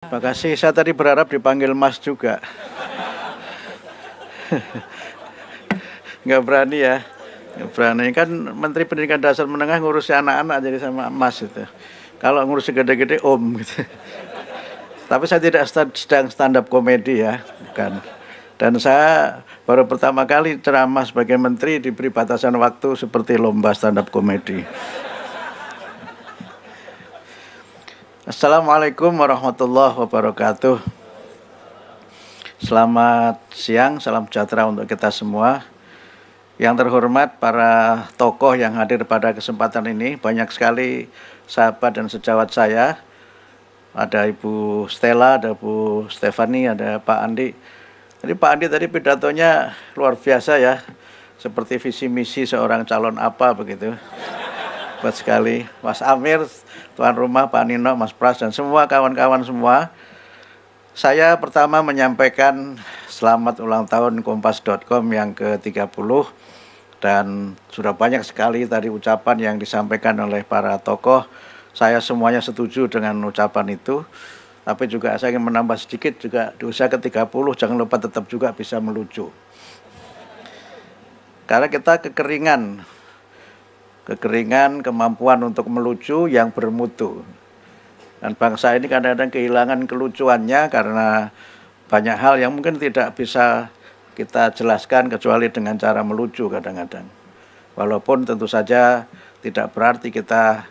Terima kasih, saya tadi berharap dipanggil Mas juga. Nggak berani ya, nggak berani. Kan Menteri Pendidikan Dasar Menengah ngurusi anak-anak jadi sama Mas itu. Kalau ngurusi gede-gede Om gitu. Tapi saya tidak sedang stand up komedi ya, bukan. Dan saya baru pertama kali ceramah sebagai menteri diberi batasan waktu seperti lomba stand up komedi. Assalamualaikum warahmatullahi wabarakatuh. Selamat siang, salam sejahtera untuk kita semua. Yang terhormat para tokoh yang hadir pada kesempatan ini, banyak sekali sahabat dan sejawat saya. Ada Ibu Stella, ada Bu Stefani, ada Pak Andi. Jadi Pak Andi tadi pidatonya luar biasa ya, seperti visi misi seorang calon apa begitu. Hebat sekali, Mas Amir, tuan rumah, Pak Nino, Mas Pras, dan semua kawan-kawan semua. Saya pertama menyampaikan selamat ulang tahun kompas.com yang ke-30. Dan sudah banyak sekali tadi ucapan yang disampaikan oleh para tokoh. Saya semuanya setuju dengan ucapan itu. Tapi juga saya ingin menambah sedikit juga di usia ke-30, jangan lupa tetap juga bisa melucu. Karena kita kekeringan kemampuan untuk melucu yang bermutu. Dan bangsa ini kadang-kadang kehilangan kelucuannya karena banyak hal yang mungkin tidak bisa kita jelaskan kecuali dengan cara melucu kadang-kadang. Walaupun tentu saja tidak berarti kita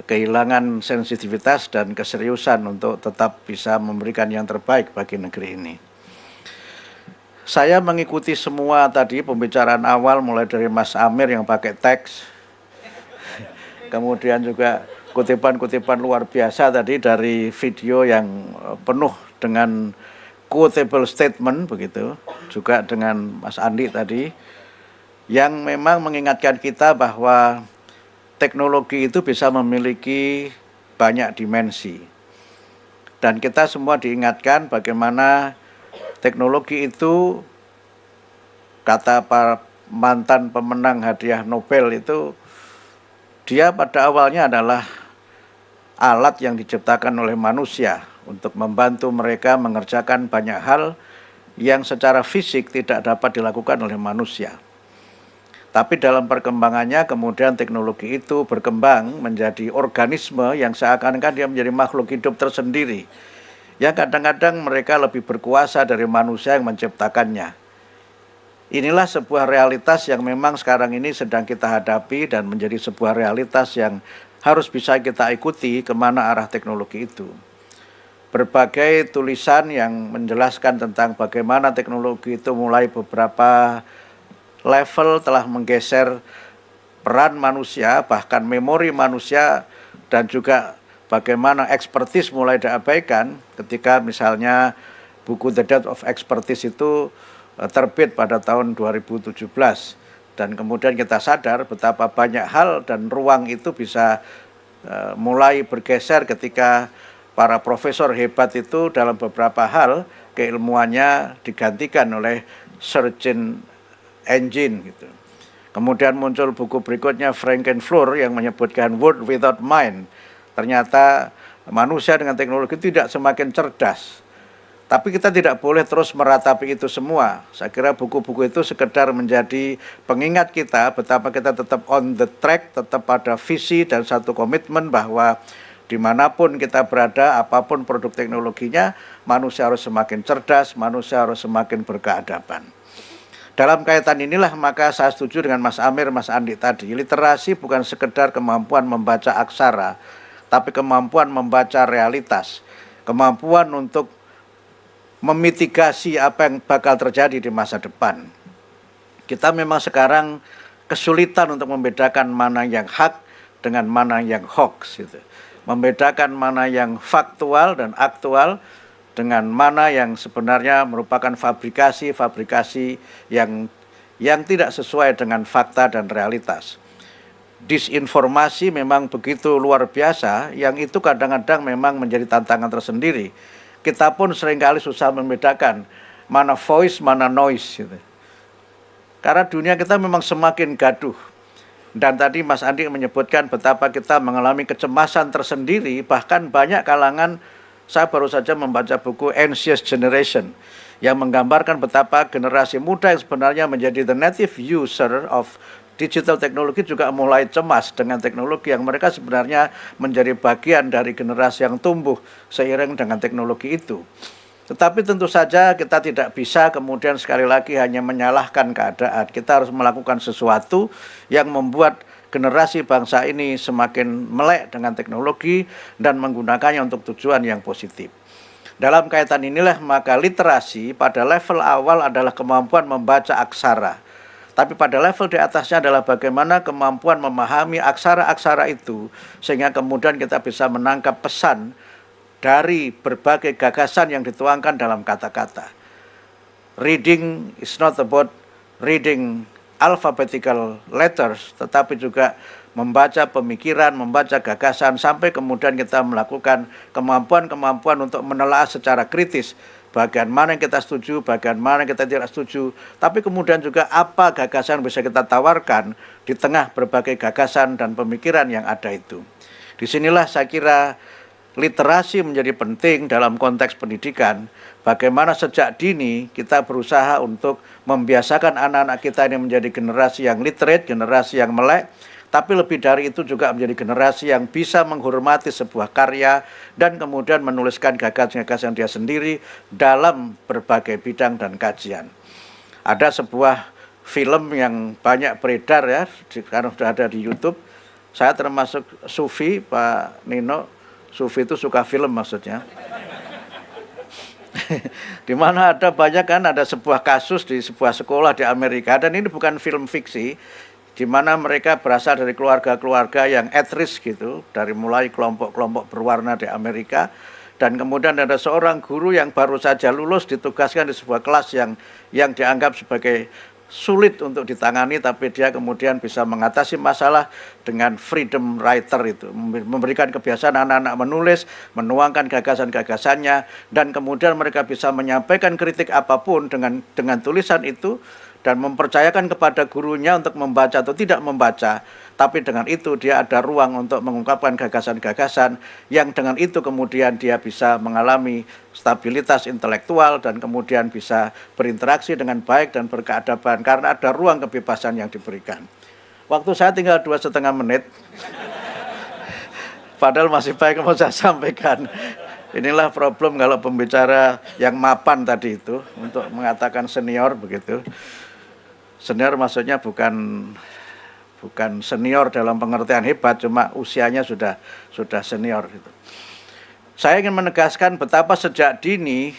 kehilangan sensitivitas dan keseriusan untuk tetap bisa memberikan yang terbaik bagi negeri ini. Saya mengikuti semua tadi pembicaraan awal mulai dari Mas Amir yang pakai teks, kemudian juga kutipan-kutipan luar biasa tadi dari video yang penuh dengan quotable statement begitu, juga dengan Mas Andi tadi, yang memang mengingatkan kita bahwa teknologi itu bisa memiliki banyak dimensi. Dan kita semua diingatkan bagaimana teknologi itu, kata para mantan pemenang hadiah Nobel itu, dia pada awalnya adalah alat yang diciptakan oleh manusia untuk membantu mereka mengerjakan banyak hal yang secara fisik tidak dapat dilakukan oleh manusia. Tapi dalam perkembangannya kemudian teknologi itu berkembang menjadi organisme yang seakan-akan dia menjadi makhluk hidup tersendiri. Yang kadang-kadang mereka lebih berkuasa dari manusia yang menciptakannya. Inilah sebuah realitas yang memang sekarang ini sedang kita hadapi dan menjadi sebuah realitas yang harus bisa kita ikuti kemana arah teknologi itu. Berbagai tulisan yang menjelaskan tentang bagaimana teknologi itu mulai beberapa level telah menggeser peran manusia, bahkan memori manusia, dan juga bagaimana ekspertis mulai diabaikan ketika misalnya buku The Death of Expertise itu terbit pada tahun 2017. Dan kemudian kita sadar betapa banyak hal dan ruang itu bisa mulai bergeser ketika para profesor hebat itu dalam beberapa hal keilmuannya digantikan oleh search engine gitu. Kemudian muncul buku berikutnya Frankenfurter yang menyebutkan Word Without Mind. Ternyata manusia dengan teknologi tidak semakin cerdas. Tapi kita tidak boleh terus meratapi itu semua. Saya kira buku-buku itu sekedar menjadi pengingat kita betapa kita tetap on the track, tetap pada visi dan satu komitmen bahwa dimanapun kita berada, apapun produk teknologinya, manusia harus semakin cerdas, manusia harus semakin berkeadaban. Dalam kaitan inilah maka saya setuju dengan Mas Amir, Mas Andi tadi. Literasi bukan sekedar kemampuan membaca aksara, tapi kemampuan membaca realitas, kemampuan untuk memitigasi apa yang bakal terjadi di masa depan. Kita memang sekarang kesulitan untuk membedakan mana yang hak dengan mana yang hoax gitu. Membedakan mana yang faktual dan aktual dengan mana yang sebenarnya merupakan fabrikasi yang tidak sesuai dengan fakta dan realitas. Disinformasi memang begitu luar biasa, yang itu kadang-kadang memang menjadi tantangan tersendiri. Kita pun seringkali susah membedakan mana voice, mana noise gitu. Karena dunia kita memang semakin gaduh. Dan tadi Mas Andi menyebutkan betapa kita mengalami kecemasan tersendiri, bahkan banyak kalangan Saya baru saja membaca buku Anxious Generation yang menggambarkan betapa generasi muda yang sebenarnya menjadi the native user of digital technology juga mulai cemas dengan teknologi yang mereka sebenarnya menjadi bagian dari generasi yang tumbuh seiring dengan teknologi itu. Tetapi tentu saja kita tidak bisa kemudian sekali lagi hanya menyalahkan keadaan. Kita harus melakukan sesuatu yang membuat generasi bangsa ini semakin melek dengan teknologi dan menggunakannya untuk tujuan yang positif. Dalam kaitan inilah maka literasi pada level awal adalah kemampuan membaca aksara. Tapi pada level di atasnya adalah bagaimana kemampuan memahami aksara-aksara itu sehingga kemudian kita bisa menangkap pesan dari berbagai gagasan yang dituangkan dalam kata-kata. Reading is not about reading alphabetical letters, tetapi juga membaca pemikiran, membaca gagasan, sampai kemudian kita melakukan kemampuan-kemampuan untuk menelaah secara kritis bagian mana yang kita setuju, bagian mana yang kita tidak setuju, tapi kemudian juga apa gagasan bisa kita tawarkan di tengah berbagai gagasan dan pemikiran yang ada itu. Disinilah saya kira literasi menjadi penting dalam konteks pendidikan. Bagaimana sejak dini kita berusaha untuk membiasakan anak-anak kita ini menjadi generasi yang literate, generasi yang melek, tapi lebih dari itu juga menjadi generasi yang bisa menghormati sebuah karya dan kemudian menuliskan gagasan-gagasan dia sendiri dalam berbagai bidang dan kajian. Ada sebuah film yang banyak beredar ya, sekarang sudah ada di YouTube. Saya termasuk sufi, Pak Nino. Sufi itu suka film maksudnya. Di mana ada banyak kan, ada sebuah kasus di sebuah sekolah di Amerika, dan ini bukan film fiksi, di mana mereka berasal dari keluarga-keluarga yang at risk gitu, dari mulai kelompok-kelompok berwarna di Amerika, dan kemudian ada seorang guru yang baru saja lulus ditugaskan di sebuah kelas yang dianggap sebagai sulit untuk ditangani, tapi dia kemudian bisa mengatasi masalah dengan freedom writer itu, memberikan kebiasaan anak-anak menulis, menuangkan gagasan-gagasannya, dan kemudian mereka bisa menyampaikan kritik apapun dengan tulisan itu, dan mempercayakan kepada gurunya untuk membaca atau tidak membaca, tapi dengan itu dia ada ruang untuk mengungkapkan gagasan-gagasan yang dengan itu kemudian dia bisa mengalami stabilitas intelektual dan kemudian bisa berinteraksi dengan baik dan berkeadaban karena ada ruang kebebasan yang diberikan. Waktu saya tinggal 2,5 menit, padahal masih baik mau saya sampaikan. Inilah problem kalau pembicara yang mapan tadi itu untuk mengatakan senior begitu. Senior maksudnya bukan senior dalam pengertian hebat, cuma usianya sudah senior gitu. Saya ingin menegaskan betapa sejak dini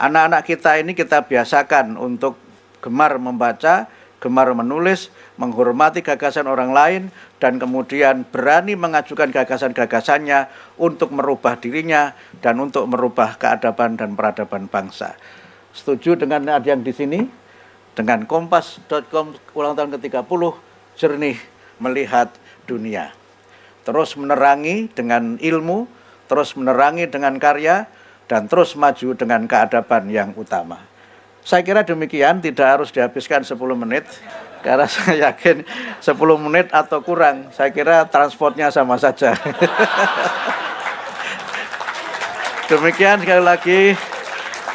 anak-anak kita ini kita biasakan untuk gemar membaca, gemar menulis, menghormati gagasan orang lain, dan kemudian berani mengajukan gagasan-gagasannya untuk merubah dirinya dan untuk merubah keadaban dan peradaban bangsa. Setuju dengan ada yang di sini? Dengan Kompas.com ulang tahun ke-30, jernih melihat dunia. Terus menerangi dengan ilmu, terus menerangi dengan karya, dan terus maju dengan keadaban yang utama. Saya kira demikian, tidak harus dihabiskan 10 menit, karena saya yakin 10 menit atau kurang, saya kira transportnya sama saja. Demikian sekali lagi.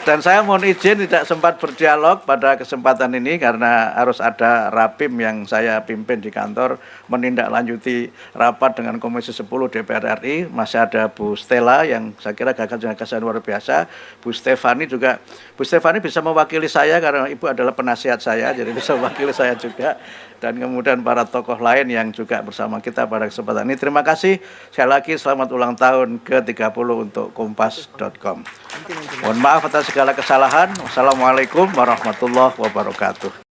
Dan saya mohon izin tidak sempat berdialog pada kesempatan ini karena harus ada rapim yang saya pimpin di kantor menindaklanjuti rapat dengan Komisi 10 DPR RI. Masih ada Bu Stella yang saya kira gagasan-gagasan luar biasa. Bu Stefani juga, Bu Stefani bisa mewakili saya karena Ibu adalah penasihat saya, jadi bisa mewakili saya juga. Dan kemudian para tokoh lain yang juga bersama kita pada kesempatan ini. Terima kasih. Sekali lagi selamat ulang tahun ke-30 untuk Kompas.com. Mohon maaf atas segala kesalahan. Wassalamualaikum warahmatullahi wabarakatuh.